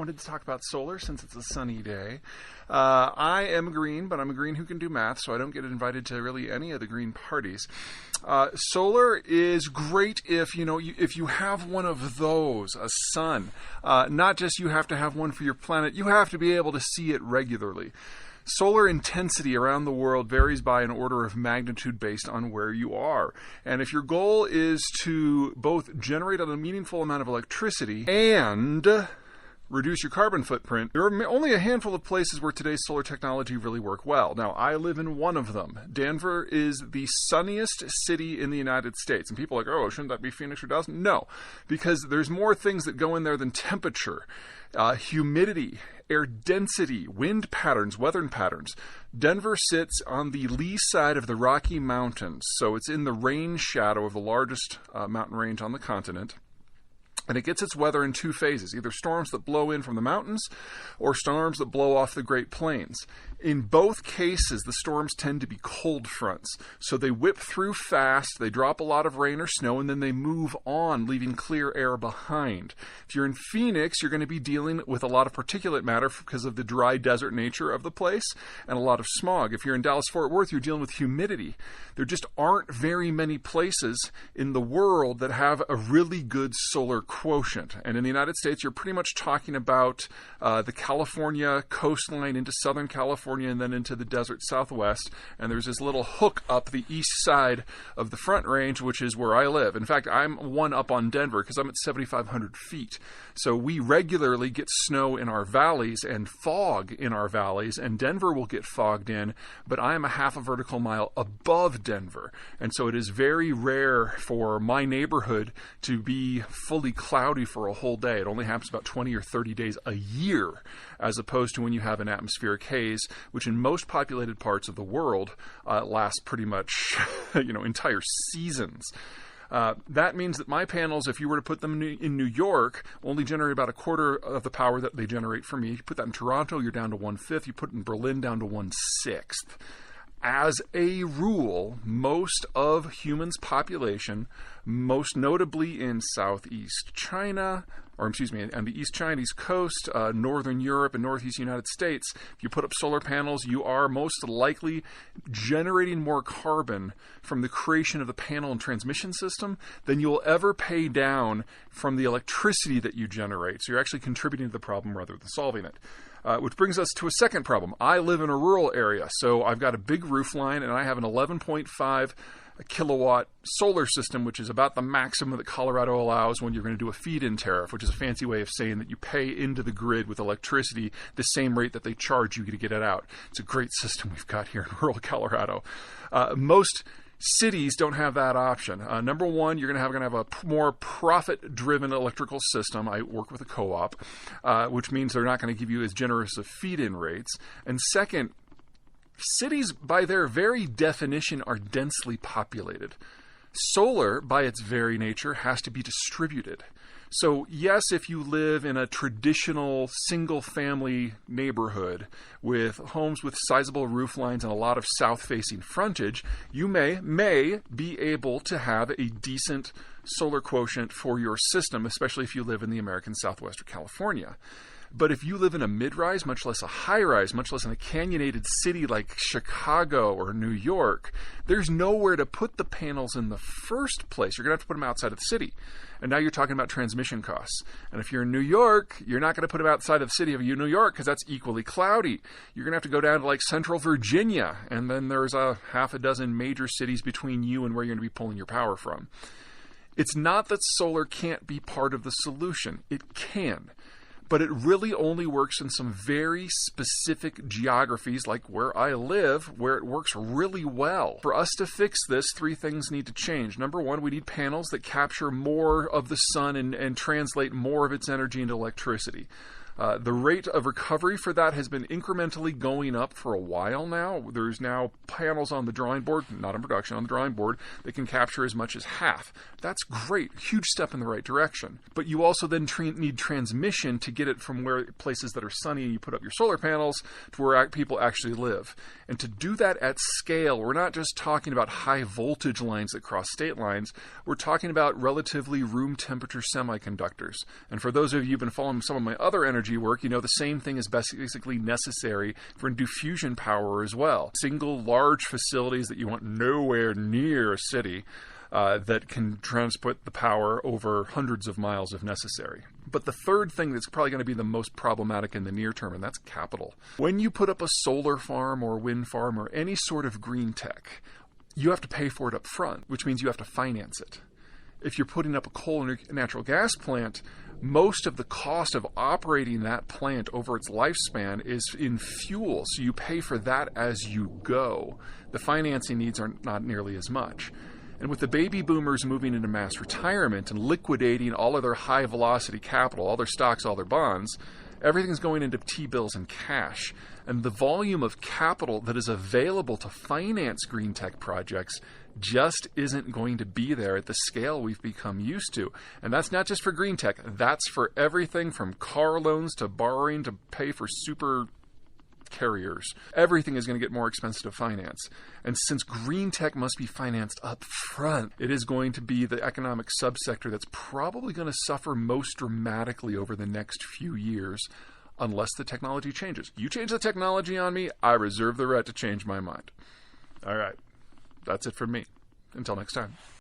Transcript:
I wanted to talk about solar since it's a sunny day. I am green, but I'm a green who can do math, so I don't get invited to really any of the green parties. Solar is great if you have one of those, a sun. Not just you have to have one for your planet, you have to be able to see it regularly. Solar intensity around the world varies by an order of magnitude based on where you are. And if your goal is to both generate a meaningful amount of electricity and reduce your carbon footprint, there are only a handful of places where today's solar technology really work well. Now, I live in one of them. Denver is the sunniest city in the United States. And people are like, oh, shouldn't that be Phoenix or Dallas? No, because there's more things that go in there than temperature, humidity, air density, wind patterns, weather patterns. Denver sits on the lee side of the Rocky Mountains, so it's in the rain shadow of the largest mountain range on the continent. And it gets its weather in two phases, either storms that blow in from the mountains or storms that blow off the Great Plains. In both cases, the storms tend to be cold fronts. So they whip through fast, they drop a lot of rain or snow, and then they move on, leaving clear air behind. If you're in Phoenix, you're going to be dealing with a lot of particulate matter because of the dry desert nature of the place and a lot of smog. If you're in Dallas-Fort Worth, you're dealing with humidity. There just aren't very many places in the world that have a really good solar quotient. And in the United States, you're pretty much talking about the California coastline into Southern California and then into the desert southwest. And there's this little hook up the east side of the Front Range, which is where I live. In fact, I'm one up on Denver because I'm at 7,500 feet. So we regularly get snow in our valleys and fog in our valleys, and Denver will get fogged in, but I am a half a vertical mile above Denver. And so it is very rare for my neighborhood to be fully cloudy for a whole day. It only happens about 20 or 30 days a year, as opposed to when you have an atmospheric haze, which in most populated parts of the world lasts pretty much entire seasons. That means that my panels, if you were to put them in New York, only generate about a quarter of the power that they generate for me. You put that in Toronto, you're down to 1/5. You put it in Berlin, down to 1/6. As a rule, most of humans' population, most notably in southeast China, on the East Chinese coast, northern Europe and northeast United States, if you put up solar panels, you are most likely generating more carbon from the creation of the panel and transmission system than you'll ever pay down from the electricity that you generate. So you're actually contributing to the problem rather than solving it. Which brings us to a second problem. I live in a rural area, so I've got a big roof line, and I have an 11.5 kilowatt solar system, which is about the maximum that Colorado allows when you're going to do a feed-in tariff, which is a fancy way of saying that you pay into the grid with electricity the same rate that they charge you to get it out. It's a great system we've got here in rural Colorado. Most cities don't have that option. Number one, you're going to have a more profit-driven electrical system. I work with a co-op, which means they're not going to give you as generous of feed-in rates. And second, cities, by their very definition, are densely populated. Solar, by its very nature, has to be distributed. So yes, if you live in a traditional single-family neighborhood with homes with sizable roof lines and a lot of south-facing frontage, you may be able to have a decent solar quotient for your system, especially if you live in the American Southwest or California. But if you live in a mid-rise, much less a high-rise, much less in a canyonated city like Chicago or New York, there's nowhere to put the panels in the first place. You're going to have to put them outside of the city. And now you're talking about transmission costs. And if you're in New York, you're not going to put them outside of the city of New York because that's equally cloudy. You're going to have to go down to like central Virginia, and then there's a half a dozen major cities between you and where you're going to be pulling your power from. It's not that solar can't be part of the solution. It can. But it really only works in some very specific geographies like where I live, where it works really well. For us to fix this, three things need to change. Number one, we need panels that capture more of the sun and translate more of its energy into electricity. The rate of recovery for that has been incrementally going up for a while now. There's now panels on the drawing board, not in production, on the drawing board, that can capture as much as half. That's great, huge step in the right direction. But you also then need transmission to get it from where places that are sunny and you put up your solar panels to where people actually live. And to do that at scale, we're not just talking about high voltage lines that cross state lines, we're talking about relatively room temperature semiconductors. And for those of you who've been following some of my other energy energy work, the same thing is basically necessary for diffusion power as well. Single large facilities that you want nowhere near a city that can transport the power over hundreds of miles if necessary. But the third thing that's probably going to be the most problematic in the near term, and that's capital. When you put up a solar farm or wind farm or any sort of green tech, you have to pay for it up front, which means you have to finance it. If you're putting up a coal and natural gas plant, most of the cost of operating that plant over its lifespan is in fuel, so you pay for that as you go. The financing needs are not nearly as much. And with the baby boomers moving into mass retirement and liquidating all of their high-velocity capital, all their stocks, all their bonds, everything's going into T-bills and cash. And the volume of capital that is available to finance green tech projects just isn't going to be there at the scale we've become used to. And that's not just for green tech. That's for everything from car loans to borrowing to pay for super carriers. Everything is going to get more expensive to finance. And since green tech must be financed up front, it is going to be the economic subsector that's probably going to suffer most dramatically over the next few years, unless the technology changes. You change the technology on me, I reserve the right to change my mind. All right. That's it from me. Until next time.